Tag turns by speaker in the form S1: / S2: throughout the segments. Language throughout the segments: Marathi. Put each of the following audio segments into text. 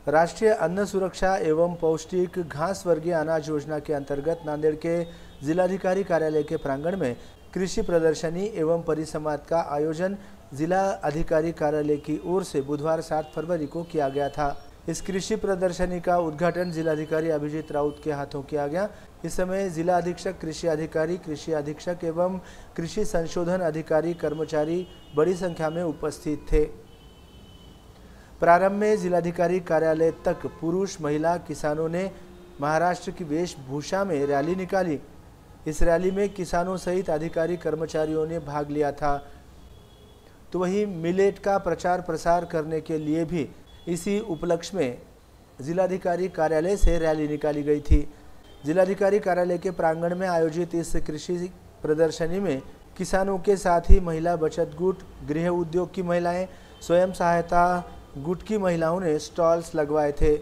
S1: राष्ट्रीय अन्न सुरक्षा एवं पौष्टिक घास वर्गीय अनाज योजना के अंतर्गत नांदेड़ के जिलाधिकारी कार्यालय के प्रांगण में कृषि प्रदर्शनी एवं परिसंवाद का आयोजन जिला अधिकारी कार्यालय की ओर से बुधवार 7 फरवरी को किया गया था। इस कृषि प्रदर्शनी का उद्घाटन जिलाधिकारी अभिजीत राउत के हाथों किया गया। इस समय जिला अधीक्षक कृषि अधिकारी, कृषि अधीक्षक एवं कृषि संशोधन अधिकारी कर्मचारी बड़ी संख्या में उपस्थित थे। प्रारंभ में जिलाधिकारी कार्यालय तक पुरुष महिला किसानों ने महाराष्ट्र की वेशभूषा में रैली निकाली। इस रैली में किसानों सहित अधिकारी कर्मचारियों ने भाग लिया था। तो वहीं मिलेट का प्रचार प्रसार करने के लिए भी इसी उपलक्ष्य में जिलाधिकारी कार्यालय से रैली निकाली गई थी। जिलाधिकारी कार्यालय के प्रांगण में आयोजित इस कृषि प्रदर्शनी में किसानों के साथ ही महिला बचत गुट, गृह उद्योग की महिलाएं, स्वयं सहायता गुट की महिलाओं ने स्टॉल्स लगवाए थे।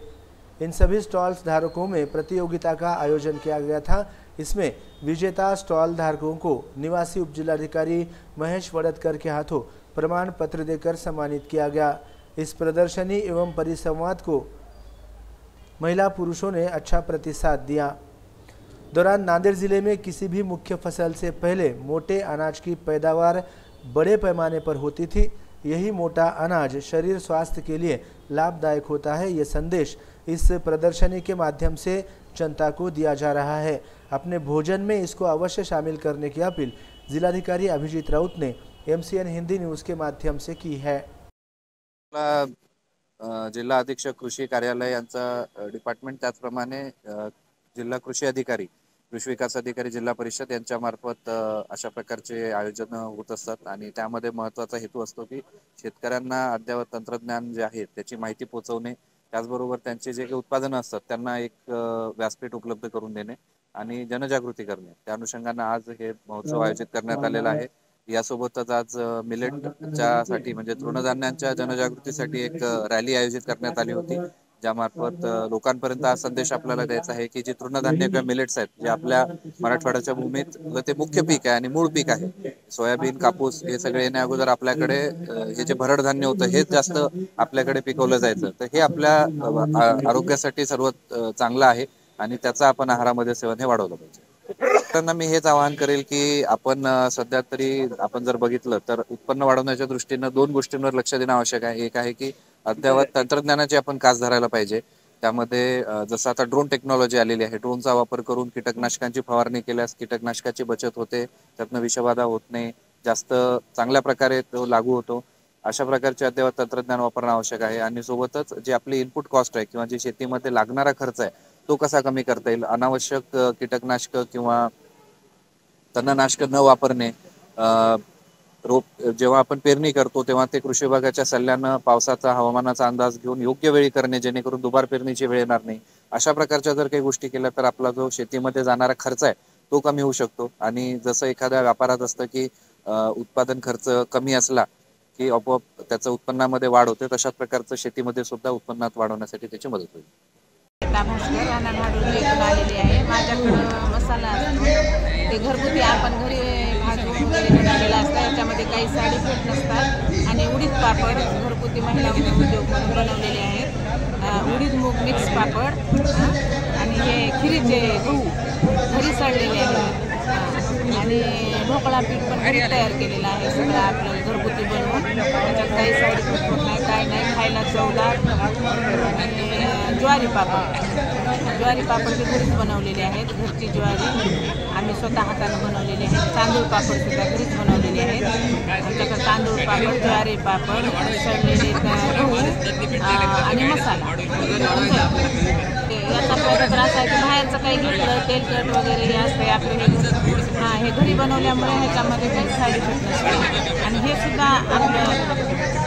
S1: इन सभी स्टॉल्स धारकों में प्रतियोगिता का आयोजन किया गया था। इसमें विजेता स्टॉल धारकों को निवासी उपजिलाधिकारी महेश वड़दकर के हाथों प्रमाण पत्र देकर सम्मानित किया गया। इस प्रदर्शनी एवं परिसंवाद को महिला पुरुषों ने अच्छा प्रतिसाद दिया। दौरान नांदेड़ जिले में किसी भी मुख्य फसल से पहले मोटे अनाज की पैदावार बड़े पैमाने पर होती थी। यही मोटा अनाज शरीर स्वास्थ्य के लिए लाभदायक होता है। ये संदेश इस प्रदर्शनी के माध्यम से जनता को दिया जा रहा है। अपने भोजन में इसको अवश्य शामिल करने की अपील जिलाधिकारी अभिजीत राउत ने MCN हिंदी न्यूज़ के माध्यम से की है।
S2: जिल्हा अधीक्षक कृषी कार्यालय यांचा डिपार्टमेंट, त्याचप्रमाणे जिल्हा कृषी अधिकारी, कृषी विकास अधिकारी, जिल्हा परिषद यांच्या मार्फत अशा प्रकारचे आयोजन होत असतात आणि त्यामध्ये महत्त्वाचा हेतू असतो की शेतकऱ्यांना अद्ययावत तंत्रज्ञान जे आहे त्याची माहिती पोहोचवणे, त्याचबरोबर त्यांचे जे काही उत्पादनं असतात त्यांना एक व्यासपीठ उपलब्ध करून देणे आणि जनजागृती करणे। त्या अनुषंगाने आज हे महोत्सव आयोजित करण्यात आलेला आहे। यासोबतच आज मिलेटच्यासाठी म्हणजे तृणधान्यांच्या जनजागृतीसाठी एक रॅली आयोजित करण्यात आली होती, ज्यामार्फत लोकांपर्यंत हा संदेश आपल्याला द्यायचा आहे की जे तृणधान्य किंवा मिलेट्स आहेत, जे आपल्या मराठवाड्याच्या भूमीत ते मुख्य पीक आहे आणि मूळ पीक आहे। सोयाबीन, कापूस हे सगळे येण्या अगोदर आपल्याकडे हे जे भरड धान्य होतं हेच जास्त आपल्याकडे पिकवलं जायचं, तर हे आपल्या आरोग्यासाठी सर्वात चांगलं आहे आणि त्याचं आपण आहारामध्ये सेवन हे वाढवलं पाहिजे। त्यांना मी हेच आवाहन करेल की आपण सध्या तरी आपण जर बघितलं तर उत्पन्न वाढवण्याच्या दृष्टीने दोन गोष्टींवर लक्ष देणं आवश्यक आहे। एक आहे की अद्ययावत तंत्रज्ञानाची आपण कास धरायला पाहिजे। त्यामध्ये जसं आता ड्रोन टेक्नॉलॉजी आलेली आहे, ड्रोनचा वापर करून कीटकनाशकांची फवारणी केल्यास कीटकनाशकाची बचत होते, त्यातनं विषबाधा होत नाही, जास्त चांगल्या प्रकारे तो लागू होतो। अशा प्रकारचे अद्ययावत तंत्रज्ञान वापरणं आवश्यक आहे आणि सोबतच जे आपली इनपुट कॉस्ट आहे किंवा जे शेतीमध्ये लागणारा खर्च आहे तो कसा कमी करता येईल, अनावश्यक कीटकनाशक किंवा तणनाशक न वापरणे, जेव्हा आपण पेरणी करतो तेव्हा ते कृषी विभागाच्या सल्ल्यानं पावसाचा, हवामानाचा अंदाज घेऊन योग्य वेळी करणे, जेणेकरून दुबार पेरणीची वेळ येणार नाही। अशा प्रकारच्या जर काही गोष्टी केल्या तर आपला जो शेतीमध्ये जाणारा खर्च आहे तो कमी होऊ शकतो आणि जसं एखाद्या व्यापारात असतं की उत्पादन खर्च कमी असला की आपोआप त्याच्या उत्पन्नामध्ये वाढ होते, तशाच प्रकारचं शेतीमध्ये सुद्धा उत्पन्नात वाढवण्यासाठी त्याची मदत होईल।
S3: माझ्याकडं मसाला ते घरगुती आपण घरी भाजून बनवलेला असतं, याच्यामध्ये काही साईड इफेक्ट नसतात आणि उडीद पापड घरगुती महिला उद्योग म्हणून बनवलेले आहेत। उडीद मूग मिक्स पापड आणि हे खिरीचे गहू घरी सळलेले आहेत आणि ढोकळा पीठ पण घरी तयार केलेला आहे। सगळं आपलं घरगुती बनवून, त्याच्यात काही साईड इफेक्ट होत नाही, काही नाही, खायला चवदार। आणि ज्वारी पापड ते घरीच बनवलेले आहेत, घरची ज्वारी आम्ही स्वतः हाताने बनवलेले आहेत। तांदूळ पापड सुद्धा घरीच बनवलेले आहेत। आमच्याकडे तांदूळ पापड, ज्वारी पापड, सळलेले गहू आणि मसाला। याचा फायदा तर असा आहे की बाहेरचं काही घेतलं तेलकट वगैरे हे असतं, आपलं हे घरी बनवल्यामुळे ह्याच्यामध्ये काही साईड इफेक्ट नसते आणि हे सुद्धा आपलं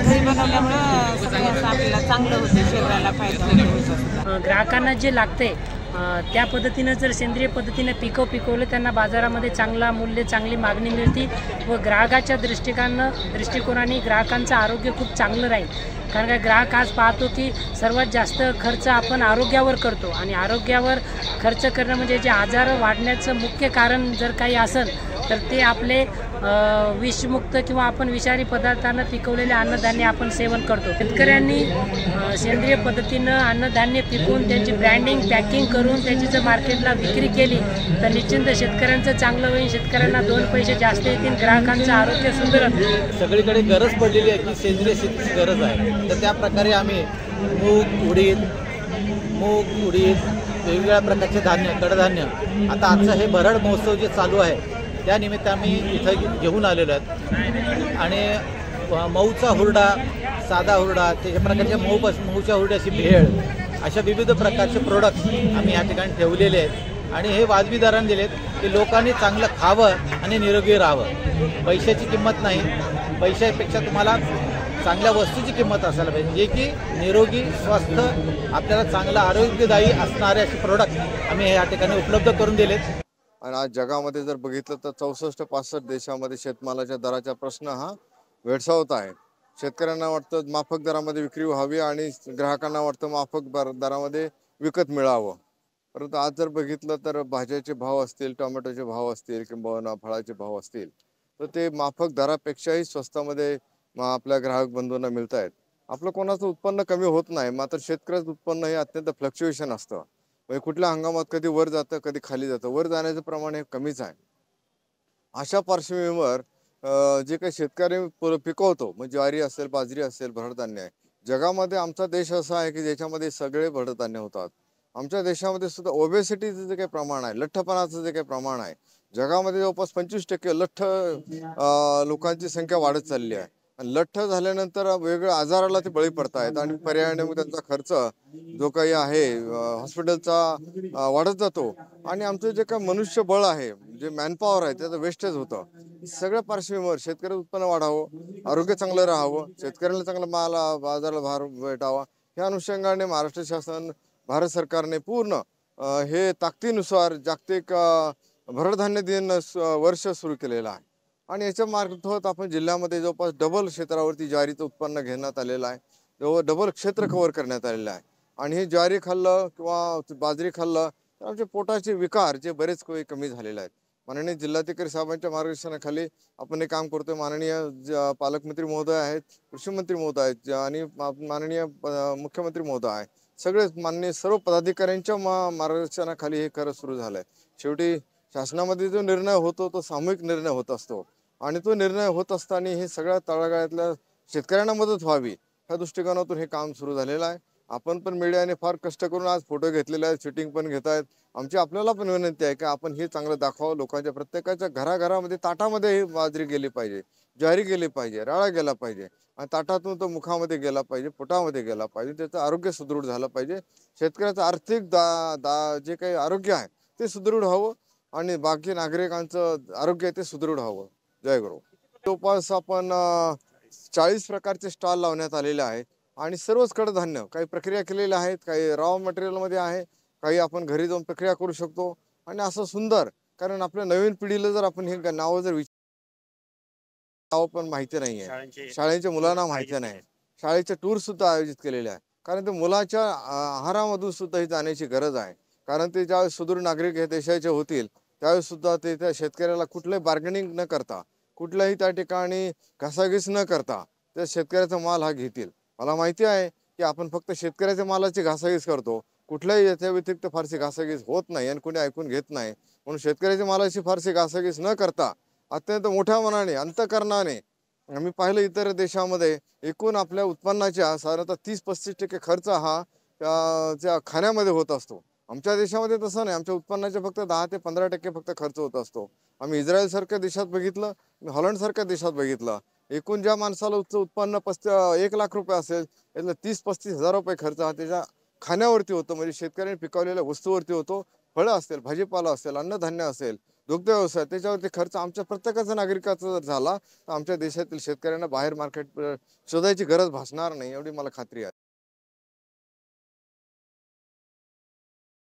S3: घरी बनवल्यामुळं सगळं असं आपल्याला चांगलं होतं, शरीराला फायदा होतो।
S4: ग्राहकांना जे लागते त्या पद्धतीनं जर सेंद्रिय पद्धतीने पिकवलं त्यांना बाजारामध्ये चांगला मूल्य, चांगली मागणी मिळते व ग्राहकाच्या दृष्टिकोनाने ग्राहकांचं आरोग्य खूप चांगलं राहील। कारण का ग्राहक आज पाहतो की सर्वात जास्त खर्च आपण आरोग्यावर करतो आणि आरोग्यावर खर्च करणं म्हणजे जे आजार वाढण्याचं मुख्य कारण जर काही असेल तर ते आपले विषमुक्त किंवा आपण विषारी पदार्थांना पिकवलेले अन्नधान्य आपण सेवन करतो। शेतकऱ्यांनी सेंद्रिय पद्धतीनं अन्नधान्य पिकवून त्याची ब्रँडिंग पॅकिंग करून त्याची जर मार्केटला विक्री केली तर निश्चित शेतकऱ्यांचं चांगलं होईल, शेतकऱ्यांना 2 पैसे जास्त येतील, ग्राहकांचं आरोग्य सुधारेल।
S5: सगळीकडे गरज पडलेली आहे की सेंद्रिय शेतीची गरज आहे, तर त्या प्रकारे आम्ही मूग उडीद वेगवेगळ्या प्रकारचे धान्य कडधान्य आता आजचं हे भरड महोत्सव जे चालू आहे त्यानिमित्त आम्ही इथं घेऊन आलेलो आहेत आणि मऊचा हुरडा, साधा हुरडा, त्याच्या प्रकारच्या मऊच्या हुरड्याची भेळ अशा विविध प्रकारचे प्रोडक्ट्स आम्ही या ठिकाणी ठेवलेले आहेत आणि हे वाजवी दराने दिलेत की लोकांनी चांगलं खावं आणि निरोगी राहावं। पैशाची किंमत नाही, पैशापेक्षा तुम्हाला चांगल्या वस्तूची किंमत असायला पाहिजे, जे की निरोगी स्वस्थ आपल्याला चांगलं आरोग्यदायी असणारे असे प्रोडक्ट आम्ही या ठिकाणी उपलब्ध करून दिलेत।
S6: आणि आज जगामध्ये जर बघितलं तर 64-65 देशामध्ये शेतमालाच्या दराचा प्रश्न हा भेडसावत आहे। शेतकऱ्यांना वाटतं माफक दरामध्ये विक्री व्हावी आणि ग्राहकांना वाटतं माफक दरामध्ये विकत मिळावं, परंतु आज जर बघितलं तर भाज्याचे भाव असतील, टोमॅटोचे भाव असतील किंवा फळाचे भाव असतील तर ते माफक दरापेक्षाही स्वस्तामध्ये आपल्या ग्राहक बंधूंना मिळत आहेत। आपलं कोणाचं उत्पन्न कमी होत नाही, मात्र शेतकऱ्याचं उत्पन्न हे अत्यंत फ्लक्च्युएशन असतं, म्हणजे कुठल्या हंगामात कधी वर जातं कधी खाली जातं, वर जाण्याचं प्रमाण हे कमीच आहे। अशा पार्श्वभूमीवर जे काही शेतकरी पिकवतो म्हणजे ज्वारी असेल, बाजरी असेल, भरडधान्य आहे, जगामध्ये आमचा देश असा आहे की ज्याच्यामध्ये सगळे भरडधान्य होतात। आमच्या देशामध्ये सुद्धा ओबेसिटीचं जे काही प्रमाण आहे, लठ्ठपणाचं जे काही प्रमाण आहे, जगामध्ये जवळपास 25% लठ्ठ लोकांची संख्या वाढत चालली आहे। लठ्ठ झाल्यानंतर वेगवेगळ्या आजाराला ते बळी पडतायत आणि पर्यायाने त्यांचा खर्च जो काही आहे हॉस्पिटलचा वाढत जातो आणि आमचं जे काही मनुष्यबळ आहे, जे मॅनपॉवर आहे, त्याचं वेस्टेज होतं। सगळ्या पार्श्वभूमीवर शेतकरी उत्पन्न वाढावं, आरोग्य चांगलं राहावं, शेतकऱ्याला चांगला माल बाजाराला भाव भेटावा, या अनुषंगाने महाराष्ट्र शासन, भारत सरकारने पूर्ण हे ताकदीनुसार जागतिक भरडधान्य दिन वर्ष सुरू केलेलं आहे आणि याच्या मार्फत आपण जिल्ह्यामध्ये जवळपास डबल क्षेत्रावरती ज्वारीचं उत्पन्न घेण्यात आलेलं आहे, जवळ डबल क्षेत्र कव्हर करण्यात आलेलं आहे आणि हे ज्वारी खाल्लं किंवा बाजरी खाल्लं तर आमचे पोटाचे विकार जे बरेच कमी झालेले आहेत। माननीय जिल्हाधिकारी साहेबांच्या मार्गदर्शनाखाली आपण हे काम करतोय। माननीय पालकमंत्री महोदय आहेत, कृषी मंत्री महोदय आहेत आणि माननीय मुख्यमंत्री महोदय आहेत, सगळे माननीय सर्व पदाधिकाऱ्यांच्या मार्गदर्शनाखाली हे खरं सुरू झालंय। शेवटी शासनामध्ये जो निर्णय होतो तो सामूहिक निर्णय होत असतो आणि तो निर्णय होत असताना हे सगळ्या तळागाळातल्या शेतकऱ्यांना मदत व्हावी ह्या दृष्टिकोनातून हे काम सुरू झालेलं आहे। आपण पण मीडियाने फार कष्ट करून आज फोटो घेतलेले आहेत, शूटिंग पण घेत आहेत। आमची आपल्याला पण विनंती आहे की आपण हे चांगलं दाखवावं, लोकांच्या प्रत्येकाच्या घराघरामध्ये ताटामध्ये ही बाजरी गेली पाहिजे, ज्वारी गेली पाहिजे, राळा गेला पाहिजे आणि ताटातून तो मुखामध्ये गेला पाहिजे, पोटामध्ये गेला पाहिजे, त्याचं आरोग्य सुदृढ झालं पाहिजे, शेतकऱ्याचं आर्थिक जे काही आरोग्य आहे ते सुदृढ व्हावं आणि बाकी नागरिकांचं आरोग्य ते सुदृढ व्हावं। जय गुरु। जवळपास आपण 40 प्रकारचे स्टॉल लावण्यात आलेले आहेत आणि सर्वच कडधान्य काही प्रक्रिया केलेल्या आहेत, काही रॉ मटेरियलमध्ये आहे, काही आपण घरी जाऊन प्रक्रिया करू शकतो आणि असं सुंदर, कारण आपल्या नवीन पिढीला जर आपण हे नावं जर नाव पण माहिती नाही आहे, शाळेच्या मुलांना माहिती नाही, शाळेचे टूर सुद्धा आयोजित केलेले आहे, कारण ते मुलाच्या आहारामधून सुद्धा ही जाण्याची गरज आहे, कारण ते ज्यावेळेस सुदृढ नागरिक हे देशाचे होतील त्यावेळेस सुद्धा ते त्या शेतकऱ्याला कुठलंही बार्गेनिंग न करता, कुठल्याही त्या ठिकाणी घासाघीस न करता त्या शेतकऱ्याचा माल हा घेतील। मला माहिती आहे की आपण फक्त शेतकऱ्याच्या मालाची घासाघीस करतो, कुठल्याही याच्या व्यतिरिक्त फारशी घासाघीस होत नाही आणि कोणी ऐकून घेत नाही, म्हणून शेतकऱ्याच्या मालाची फारशी घासाघीस न करता अत्यंत मोठ्या मनाने अंतःकरणाने आम्ही पाहिलं इतर देशामध्ये एकूण आपल्या उत्पन्नाच्या साधारणतः 30-35% खर्च हा त्या खाण्यामध्ये होत असतो। आमच्या देशामध्ये तसं नाही, आमच्या उत्पन्नाचे फक्त 10 ते 15% फक्त खर्च होत असतो। आम्ही इस्रायल सारख्या देशात बघितलं, हॉलंड सारख्या देशात बघितलं, एकूण ज्या माणसाला उत्पन्न 1 लाख रुपये असेल यातलं 30-35 हजार रुपये खर्च हा त्याच्या खाण्यावरती होतो, म्हणजे शेतकऱ्यांनी पिकवलेल्या वस्तूवरती होतो। फळं असेल, भाजीपाला असेल, अन्नधान्य असेल, दुग्ध व्यवसाय, त्याच्यावरती खर्च आमच्या प्रत्येकाचा नागरिकाचा जर झाला तर आमच्या देशातील शेतकऱ्यांना बाहेर मार्केट शोधायची गरज भासणार नाही, एवढी मला खात्री आहे।